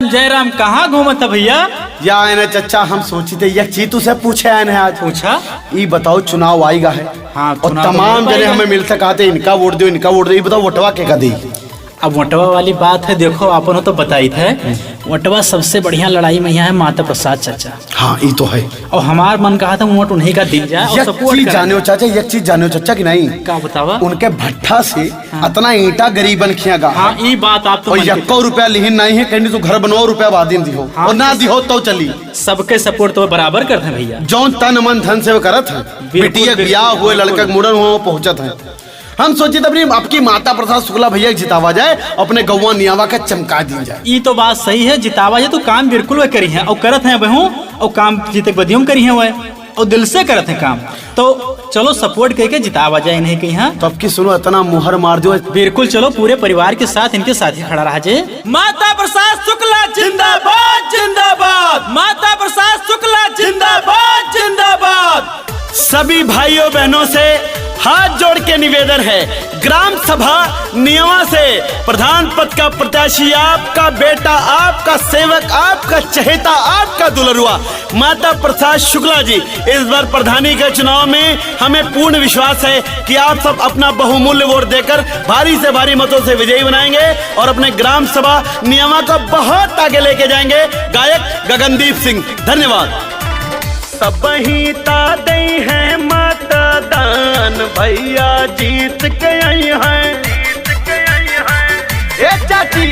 जय राम। कहाँ घूमत है भैया? या आए ना चचा, हम सोची थे एक चीज तुझसे पूछे आए हैं आज। पूछा? ये बताओ चुनाव आएगा है। हाँ, और तमाम जने हमें मिल सका थे, इनका वोट दो इनका वोट दो। ये बताओ वोटवा के का दी? अब वोटवा वाली बात है, देखो अपन तो बताई थे वोटवा सबसे बढ़िया लड़ाई में यहाँ है माता प्रसाद चाचा। हाँ ये तो है। और हमार मन कहा था वोट उन्हीं का दी जाए और सपोर्ट चीज जाने हो चाचा, एक चीज जाने हो चाचा की नहीं क्या बतावा? उनके भट्ठा से इतना ईंटा गरीबन खियागा। हाँ ये बात आप तो और 1 रुपया लिहिन नहीं है, कहीं तो घर बनवाओ रुपया बादिन दिहो। और ना दिहो तो चली सबके सपोर्ट तो बराबर करते हैं भैया। जौन तन मन धन से वो करत है। बेटिया ब्याह हुए, लड़का मुड़न हुआ पहुंचत है। हम सोचे अपनी आपकी माता प्रसाद शुक्ला भैया जितावा जाए, अपने गौवा नियावा का चमका दी जाए। ये तो बात सही है, जितावा है तो काम बिल्कुल वह करी है और करत है बहू, और काम जीते बदियों करी है वह, और दिल से करत है काम। तो चलो सपोर्ट करके जितावा जाए इन्हें के यहाँ। तो अब की सुनो, इतना मुहर मार दो। बिल्कुल चलो पूरे परिवार के साथ इनके साथ ही खड़ा रहा जे। माता प्रसाद शुक्ला जिंदाबाद जिंदाबाद, माता प्रसाद शुक्ला जिंदाबाद जिंदाबाद। सभी भाइयों बहनों से हाथ जोड़ के निवेदन है, ग्राम सभा नियमा से प्रधान पद का प्रत्याशी आपका बेटा, आपका सेवक, आपका चहेता, आपका दुलरुआ माता प्रसाद शुक्ला जी। इस बार प्रधानी के चुनाव में हमें पूर्ण विश्वास है कि आप सब अपना बहुमूल्य वोट देकर भारी से भारी मतों से विजयी बनाएंगे और अपने ग्राम सभा नियमा को बहुत आगे लेके जाएंगे। गायक गगनदीप सिंह, धन्यवाद। सब ही तादे हैं मतदान, भैया जीत के आई हैं। ए चाची,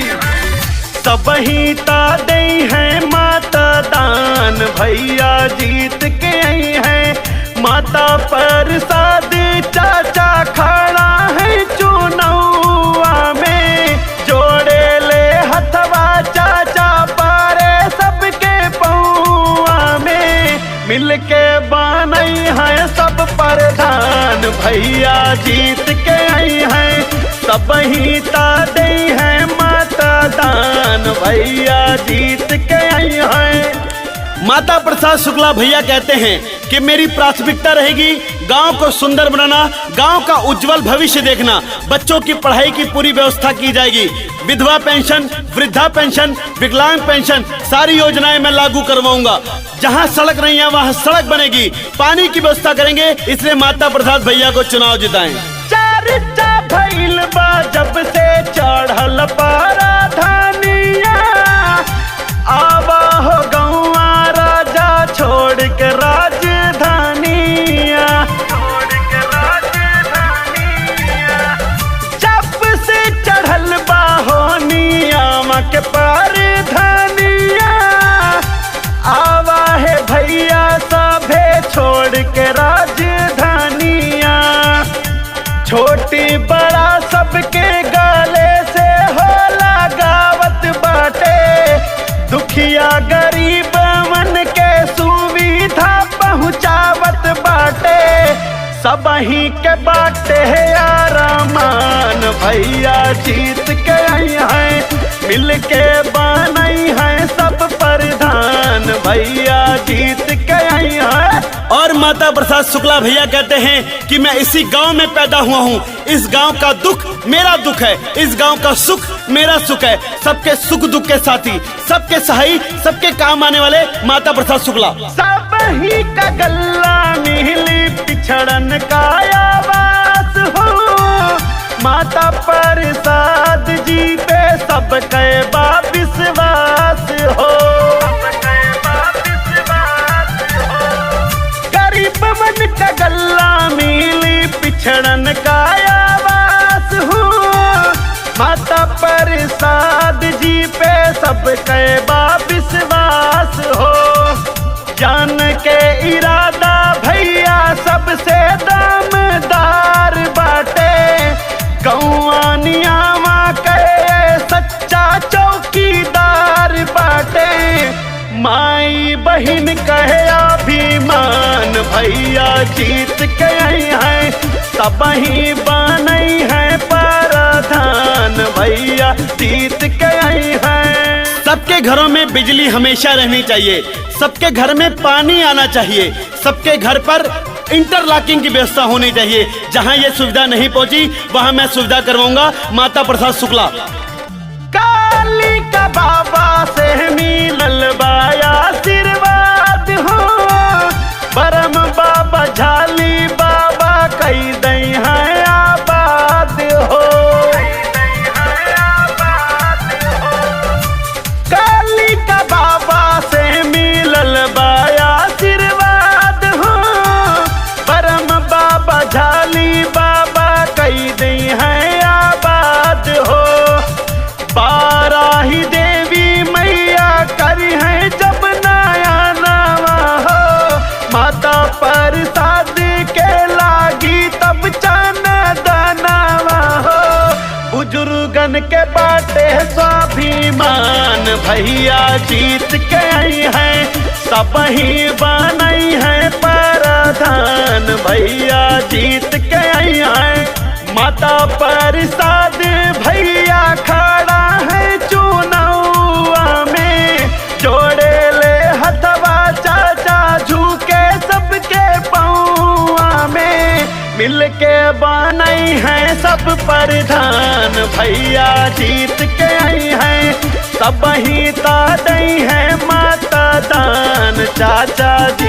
सब ही तादे हैं मतदान, भैया जीत के आई हैं। माता प्रसाद चाचा खड़ा है चुनावा में, जोड़े ले हथवा चाचा पारे सबके पौआ में। मिलके बनई है सब प्रधान, भैया जीत के आई हैं। सब ही तादे हैं मतदान, भैया जीत के आई हैं। माता प्रसाद शुक्ला भैया कहते हैं कि मेरी प्राथमिकता रहेगी गांव को सुंदर बनाना, गांव का उज्जवल भविष्य देखना। बच्चों की पढ़ाई की पूरी व्यवस्था की जाएगी। विधवा पेंशन, वृद्धा पेंशन, विकलांग पेंशन, सारी योजनाएं मैं लागू करवाऊंगा। जहां सड़क नहीं है वहां सड़क बनेगी। पानी की व्यवस्था करेंगे, इसलिए माता प्रसाद भैया को चुनाव जिताएं। चर्चा भइल बा जब से चढ़ल पारा धानिया, आवा हो गौवा राजा छोड़ के राजधानिया। जब से चढ़ल बा हो नियामा के पार धानिया, आवा है भैया सभे छोड़ के राजधानिया। छोटी बड़ा सबके गाले से हो लगावत बाटे, दुखिया गरीब मन के सुविधा पहुँचावत बाटे। सब ही के बाटे आरामान, भैया जीत के आई हैं। मिल के बनई है सब प्रधान, भैया जीत के आई हैं। और माता प्रसाद शुक्ला भैया कहते हैं कि मैं इसी गांव में पैदा हुआ हूं, इस गांव का दुख मेरा दुख है, इस गांव का सुख मेरा सुख है। सबके सुख दुख के साथी, सबके सहाई, सबके काम आने वाले माता प्रसाद शुक्ला। सब ही का गल्ला मिली पिछड़न का आवास हो, माता प्रसाद जी पे सबके बा विश्वास हो। गरीब मन का गल्ला मिली पिछड़न का आवास हो, माता प्रसाद जी पे सबके बा विश्वास हो। जान के इरादा भैया सबसे दामदार बाटे, गौवा नियामा के सच्चा चौकीदार बाटे। माई बहिन कहे अभिमान, भैया जीत के आई हैं। सब ही बनई है प्रधान, भैया जीत के आई हैं। सबके घरों में बिजली हमेशा रहनी चाहिए, सबके घर में पानी आना चाहिए, सबके घर पर इंटरलॉकिंग की व्यवस्था होनी चाहिए। जहां ये सुविधा नहीं पहुंची वहां मैं सुविधा करवाऊंगा। माता प्रसाद शुक्ला। काली का बाबा से के बाटे स्वाभिमान भैया जीत के आई है सब ही बनई है प्रधान भैया जीत के आई है माता प्रसाद भैया खड़ा है चुनावा में जोड़े ले हथवा चाचा झुके सबके पौआ में मिलके बनई है सब प्रधान भैया जीत के आई है सब ही ता दई है माता दान चाचा जी